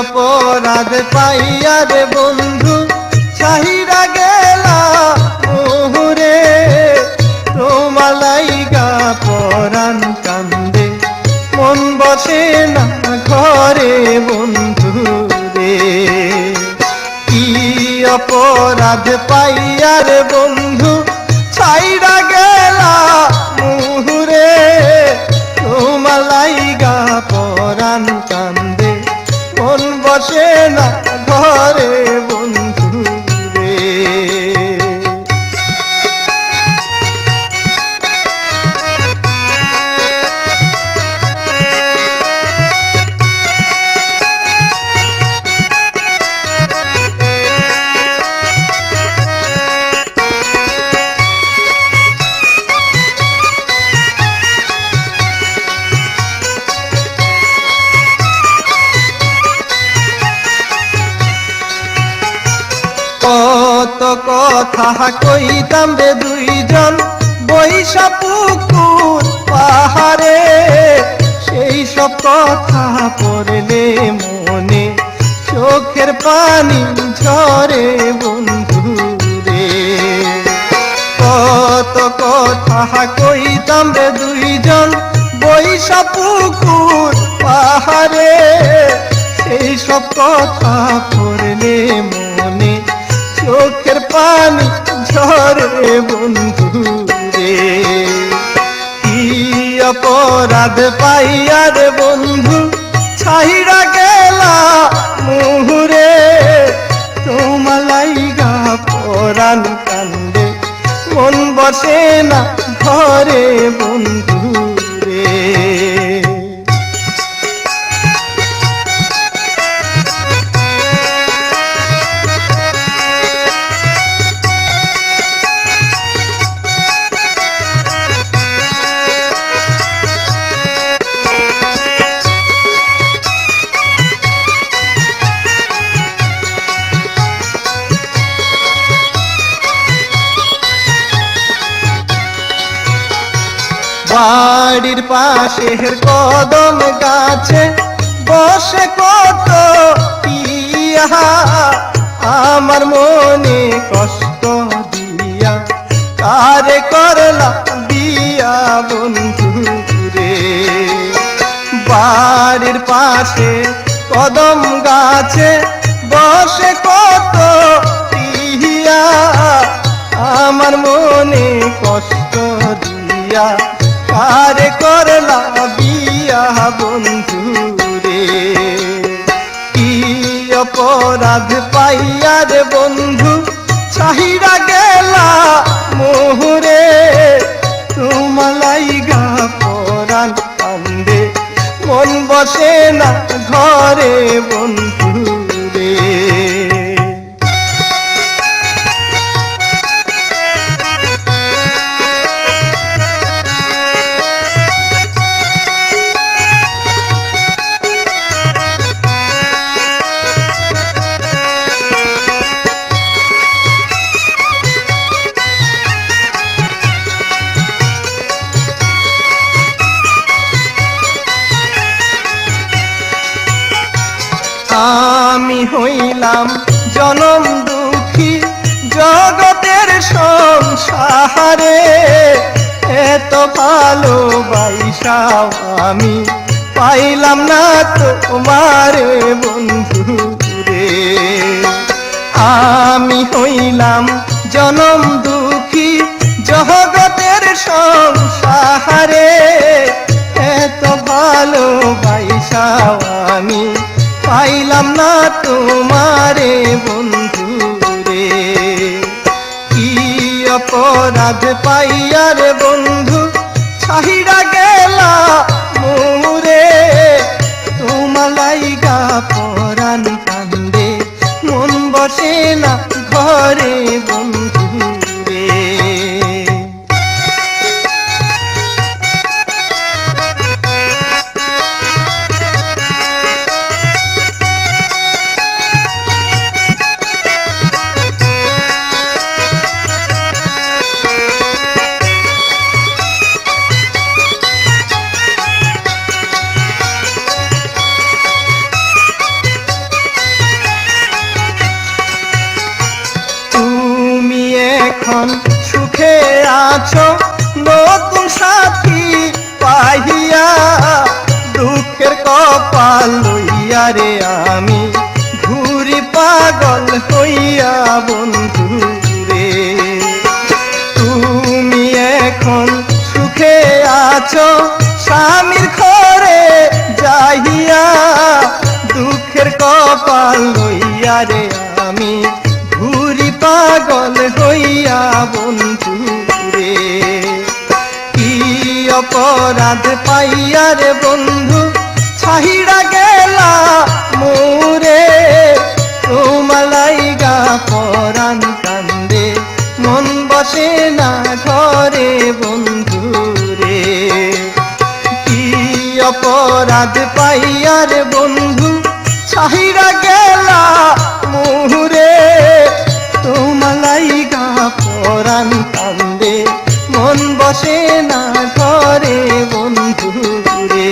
অপরাধ পাইয়া রে বন্ধু ছাহিরা গেলা মোহরে, তোমার লাইগা পরাণ কান্দে মন বসে না ঘরে বন্ধু রে। কি অপরাধ পাইয়া রে বন্ধু ছাইরা গেলা মোহরে, তোমার লাইগা পরাণ কান্দে মন বসে না ঘরে বন্ধু রে। কত কথা কইতাম রে দুইজন বৈশা পুকুর পাহাড়ে, সেই সব কথা পড়লে মনে চোখের পানি ঝরে বন্ধু রে। কত কথা কইতাম রে দুইজন বৈশা পুকুর পাহাড়ে, সেই সব কথা পড়লে মনে চোখের পানি ঝরে বন্ধু রে। কি অপরাধ পাইয়া রে বন্ধু ছাইরা গেলা মোহরে, তোমার লাইগা পরাণ কান্দে মন বসে না ঘরে বন্ধু রে। বাড়ির পাশের কদম গাছে বসে কত পিয়া, আমার মনে কষ্ট দিয়া কারে করলা বিয়া বন্ধু রে। বাড়ির পাশে কদম গাছে বসে কত পিয়া, আমার মনে কষ্ট দিয়া কারে করলা বিয়া বন্ধু রে। কি অপরাধ পাইয়া রে বন্ধু ছাহিরা গেলা মোহরে, তোমার লাইগা পরাণ কান্দে মন বসে না ঘরে বন্ধু রে। আমি হইলাম জনম দুঃখী জগতের সংসারে, এত ভালোবাসাও আমি পাইলাম না তোমারে বন্ধু রে। আমি হইলাম জনম দুঃখী জগতের সংসারে, এত ভালোবাসাও আমি পাইলাম না তোমারে বন্ধু রে। কি অপরাধ পাইয়া রে বন্ধু ছাহিরা গেলা মোরে, তোমার লাইগা পরাণ কান্দে মন বসে না ঘরে বন্ধু রে। কপাল লইয়া রে আমি ঘুরি পাগল হইয়া বন্ধু রে। তুমি এখন সুখে আছো স্বামীর ঘরে যাইয়া, দুঃখের কপাল লইয়া রে আমি ঘুরি পাগল হইয়া বন্ধু রে। কি অপরাধ পাইয়া রে বন্ধু ছাহিড়া গেলা মোরে, তোমালাইগা পরাণ কান্দে মন বসে না ঘরে বন্ধু রে। কি অপরাধ পাইয়া রে বন্ধু ছাহিড়া গেলা মোরে, তোমালাইগা পরাণ কান্দে মন বসে না ঘরে বন্ধু রে।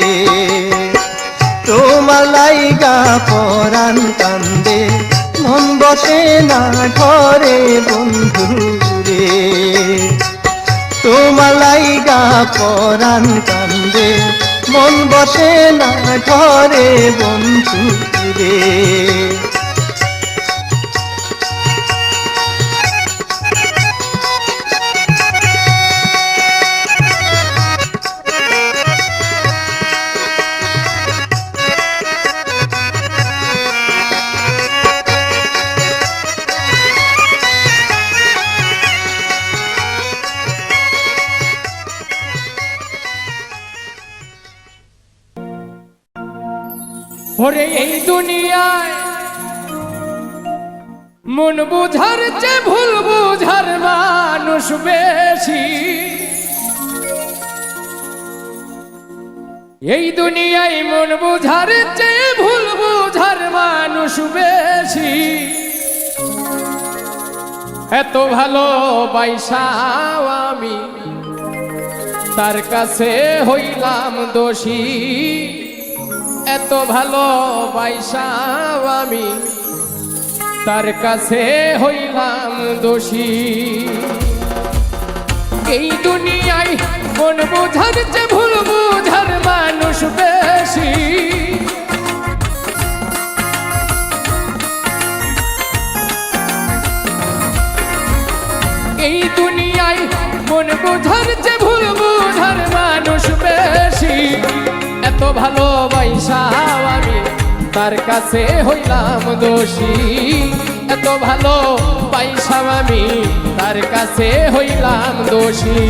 তোমালাইগা পরাণ কান্দে মন বসে না ঘরে বন্ধু রে। তোমালাইগা পরাণ কান্দে মন বসে না ঘরে বন্ধু রে। ওরে এই দুনিয়ায় মন বুঝার চেয়ে ভুল বুঝার মানুষ বেশি। এই দুনিয়ায় মন বুঝার চেয়ে ভুল বুঝার মানুষ বেশি। এত ভালো বাইসাও আমি তার কাছে হইলাম দোষী। এত ভালো বাইসাও আমি তার কাছে হইলাম দোষী। এই দুনিয়ায় মন বুঝার চেয়ে ভুল বুঝার মানুষ বেশি। এই দুনিয়ায় মন বুঝার চেয়ে ভুল বুঝার মানুষ বেশি। এত ভালো বাইসাও আমি তার কাছে হইলাম দোষী। এত ভালো বাইসাও আমি তার কাছে হইলাম দোষী।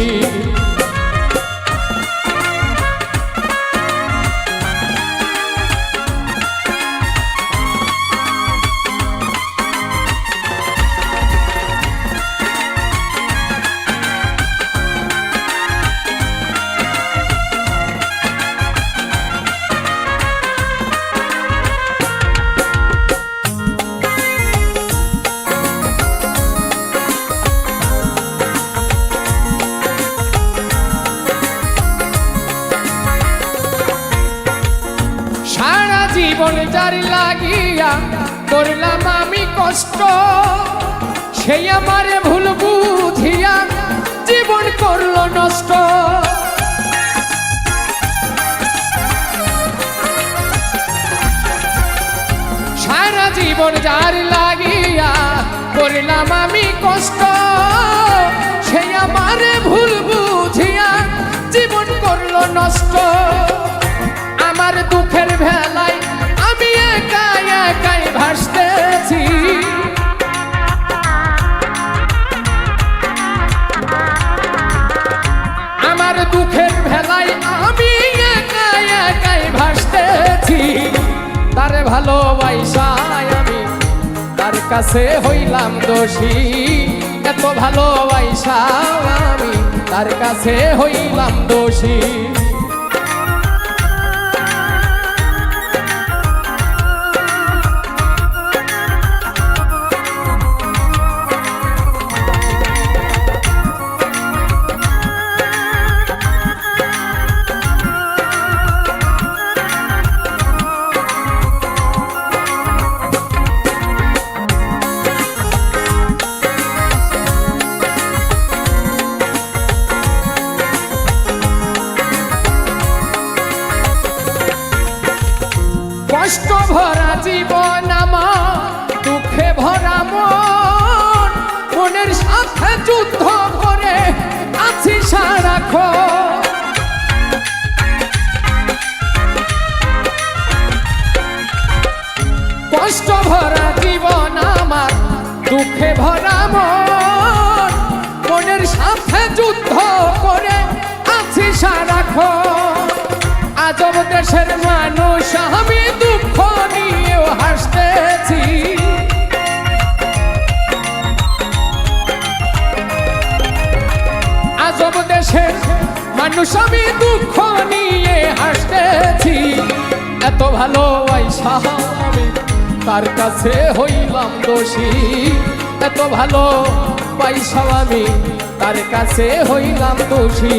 জীবন যার লাগিয়া করলাম আমি কষ্ট, সেই আমার ভুল বুঝিয়া জীবন করলো নষ্ট। সারা জীবন যার লাগিয়া করলাম আমি কষ্ট, সেই আমার ভুল বুঝিয়া জীবন করলো নষ্ট। আমার দুঃখের ভেলায় আমি একাই একাই ভাসতেছি। আমার দুঃখের ভেলায় আমি একাই একাই ভাসতেছি। তারে ভালোবাসায় আমি তার কাছে হইলাম দোষী। এত ভালোবাসাও আমি তার কাছে হইলাম দোষী। কষ্ট ভরা জীবন আমার, দুঃখে ভরা মন, মনের সাথে যুদ্ধ করে আছি সারাক্ষণ। কষ্ট ভরা জীবন আমার, দুঃখে ভরা মন, মনের সাথে যুদ্ধ করে আছি সারাক্ষণ। আজব দেশের মানুষ আমি, দুঃখ নিয়েও হাসতেছি। আজব দেশের মানুষ আমি, দুঃখ নিয়ে হাসতেছি। এত ভালোবাসা আমি তার কাছে হইলাম দোষী, এত ভালো পয়সা আমি তার কাছে হইলাম দোষী।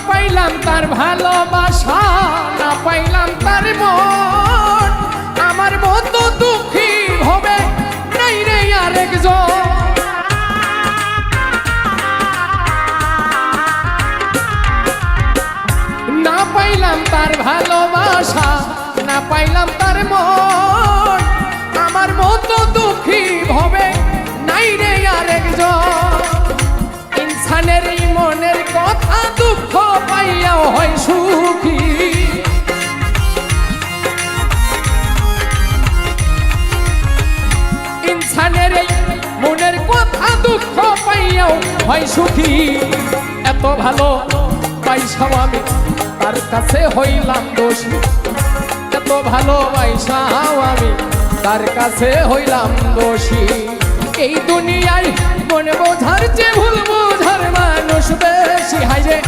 পাইলাম তার ভালোবাসা, না পাইলাম তার মন, আমার মতো দুঃখী হবে নাই রে আরেকজন। না পাইলাম তার ভালোবাসা, না পাইলাম তার মন, আমার মতো দুঃখী হবে নাই রে আরেকজন। ইনসানের এই মনের কথা দুঃখ পাইয়াও হয় সুখী। ইনসানের এই মনের কথা দুঃখ পাইয়াও হয় সুখী। এত ভালো পয়সা আমি তার কাছে হইলাম দোষী, এত ভালোবাসাও আমি তার কাছে হইলাম দোষী। এই দুনিয়ায় মন বোঝার চেয়ে ভুল বোঝার মানুষ বেশি। হাইরে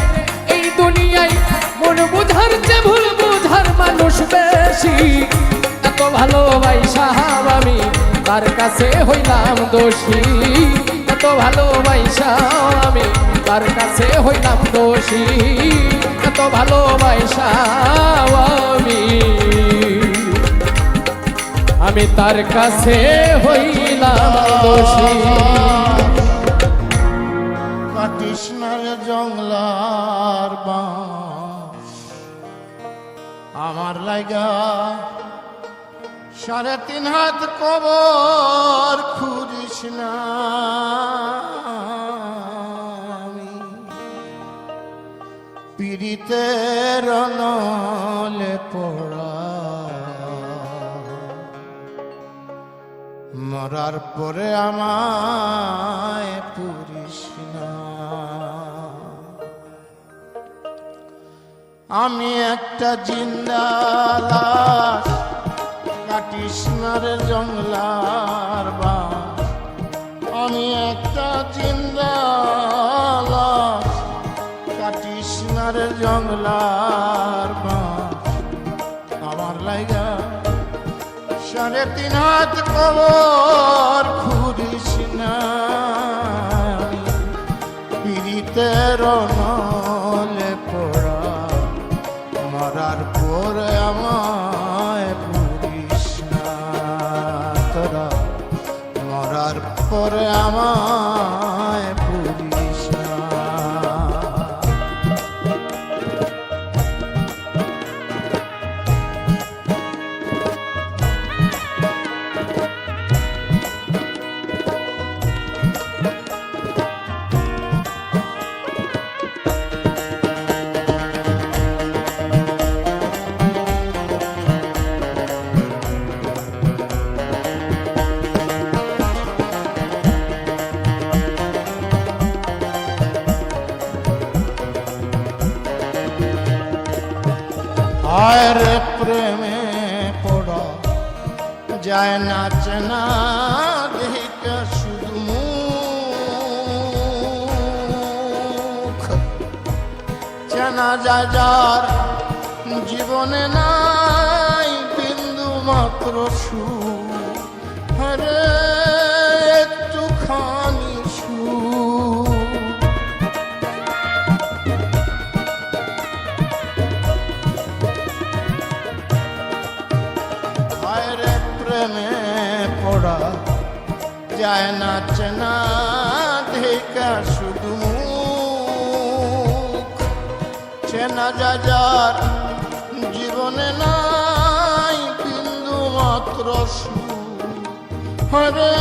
এই দুনিয়ায় মন বোঝার চেয়ে ভুল বোঝার মানুষ বেশি। এত ভালোবাসা আমি তার কাছে হইলাম দোষী, এত ভালোবাসা আমি তার কাছে হইলাম দোষী, এত ভালোবাসা আমি তার কাছে হইলাম দোষী। কৃষ্ণের জংলার বাঁশ আমার লাগা 3.5 হাত কবর খুঁড়িস না। আমি পীড়িতের নলে পড়া, মরার পরে আমায় পুরিস না। আমি একটা জিন্দা লাশ, কাটিস না রে জংলার বাঁশ। আমি একটা জিন্দা লাশ, কাটিস না রে জংলার বাঁশ। আমার লাগা 3.5 হাত কবর খুঁড়িস না। পীড়িতের নলে পড়া, মরার পরে আমায় পুরিস না। তোরা মরার পরে আমায় পুরিস না। আর প্রেমে পড়া যায় না চেনা দেহিকা শুধু মুখ। চেনা যায় যার জীবনে নাই বিন্দু মাত্র সুখ, আরে একটুখানি সুখ। হায়রে প্রেমে পড়া যায় না চেনা দেখা শুধু মুখ, চেনা যায় যার জীবনে নাই বিন্দু মাত্র সুখ, আরে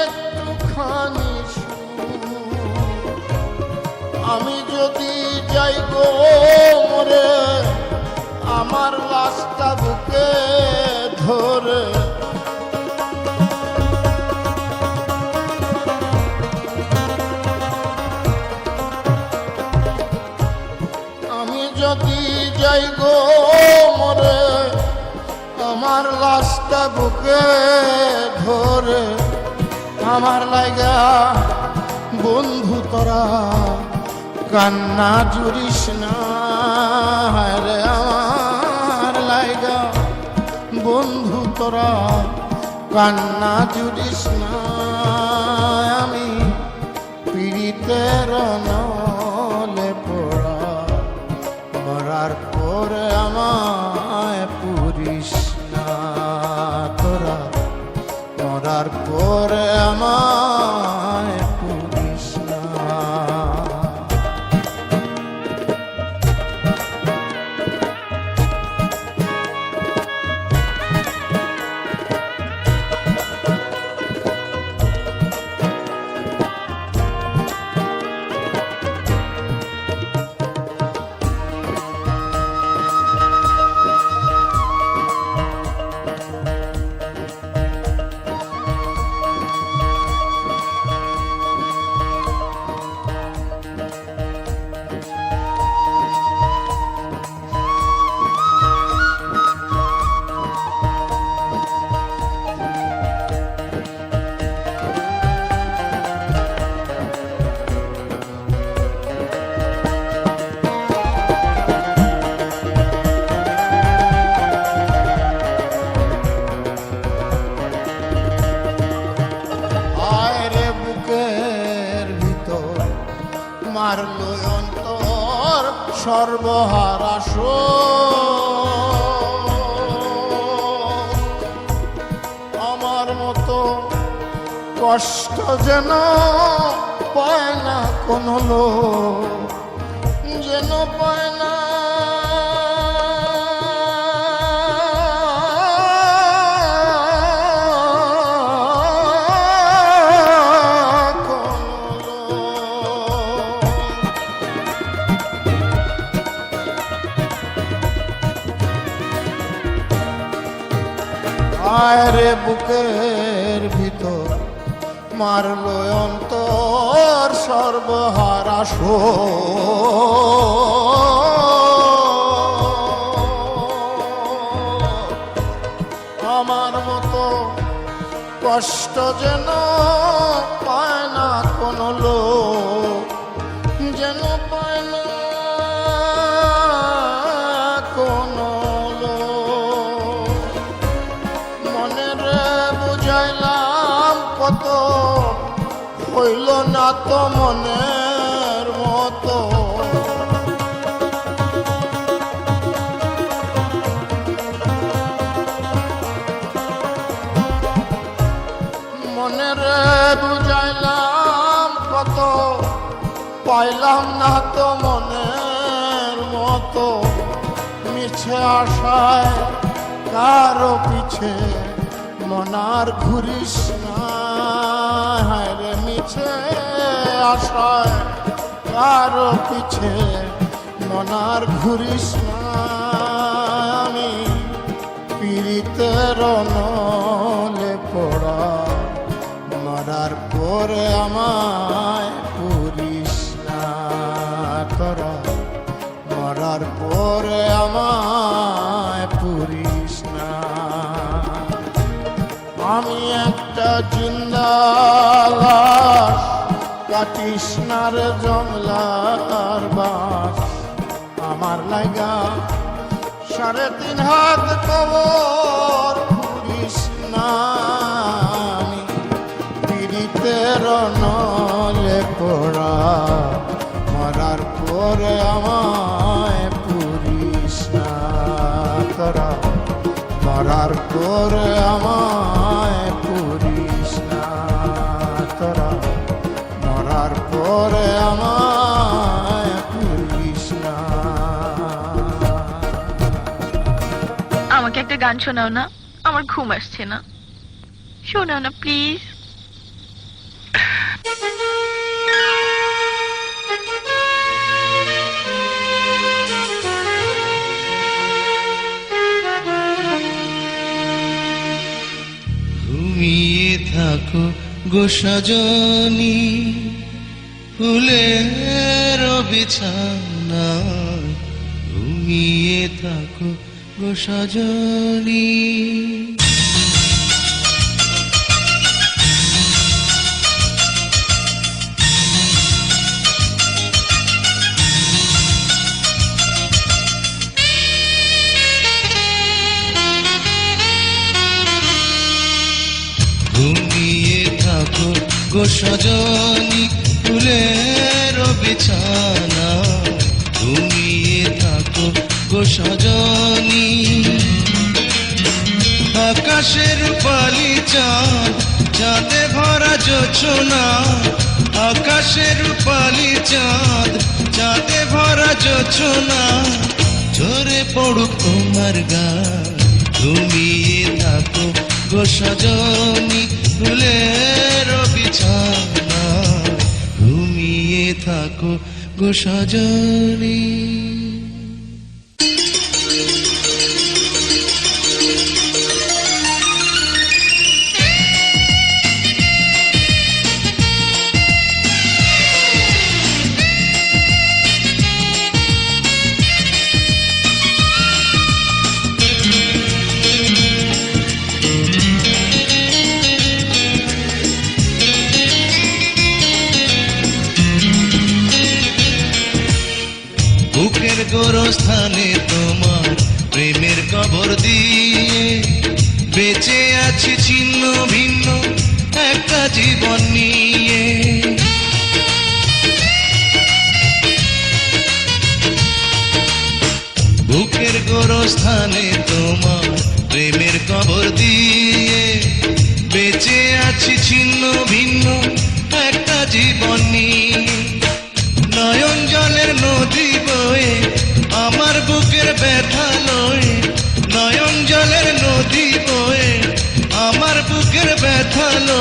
একটুখানি সুখ। আমি যদি যাই গো মরে আমার লাশটা বুকে ধরে, আমি যদি যাই গো মরে আমার লাশটা বুকে ধরে, আমার লাগা বন্ধু তোরা কান্না জুড়িস না রে, আমার লাইগা বন্ধু তোরা কান্না জুড়িস না। আমি পীড়িতের নলে পড়া মরার পরে আমায় পুরিস না তোরা, মরার পরে আমায় পুরিস না। মারলো অন্তর সর্বহারা আমার মতো কষ্ট যেন পায় না কোনো লোক, যেন পায় না আয়রে বুকের ভিতর মারলো অন্তর সর্বহারা আমার মতো কষ্ট যেন পায় না কোনো লোক, যেন পায় না কোনো লোক। মনে রে বুঝাইলাম কত হইল না তো মনের মতো, মনে রে বুঝাইলাম কত পাইলাম না তো মনের মতো। মিছে আশায় কারো পিছে মনার ঘুরিস না, রে মিছে আশায় কারো পিছে মনার ঘুরিস না। আমি পীড়িতের নলে পড়া মরার পরে আমায় পুরিস না তোরা, মরার পরে আমায় পুরিস না। আমি একটা জিন্দা লাশ, কাটিস না রে জংলার বাস, আমার লাগা 3.5 হাত কবর পুরিস না আমি পীড়িতের নলে পড়া মরার পরে আমায় পুরিস না তোরা মরার পরে আমায় পুরিস না তোরা মরার পরে আমায় পুরিস না। আমাকে একটা গান শোনাও না, আমার ঘুম আসছে না, শোনাও না প্লিজ। ঘুমিয়ে থাকো গো সজনী ফুলের বিছানা, ঘুমিয়ে থাকো গো সজনী। ঘুমিয়ে থাকো গো সজনী ফুলের বিছানা, ঘুমিয়ে থাকো গো সজনী। আকাশের পালি চাঁদ চাঁদে ভরা জোছনা, আকাশের পালি চাঁদ চাঁদে ভরা জোছনা, ঝরে পড়ুক তোমার গান। ঘুমিয়ে থাকো গো সজনী ফুলের বিছানা, ঘুমিয়ে থাকো গো সজনী। বুকের গোরস্থানে তোমার প্রেমের কবর দিয়ে বেঁচে আছি ছিন্ন ভিন্ন একটা জীবন নিয়ে। বুকের গোরস্থানে তোমার প্রেমের কবর দিয়ে বেঁচে আছি ছিন্ন ভিন্ন একটা জীবন নিয়ে। নয়ন জলের নদী বয়ে আমার বুকের ব্যথা লয়ে, নয়ন জলের নদী বয়ে আমার বুকের ব্যথা লয়ে।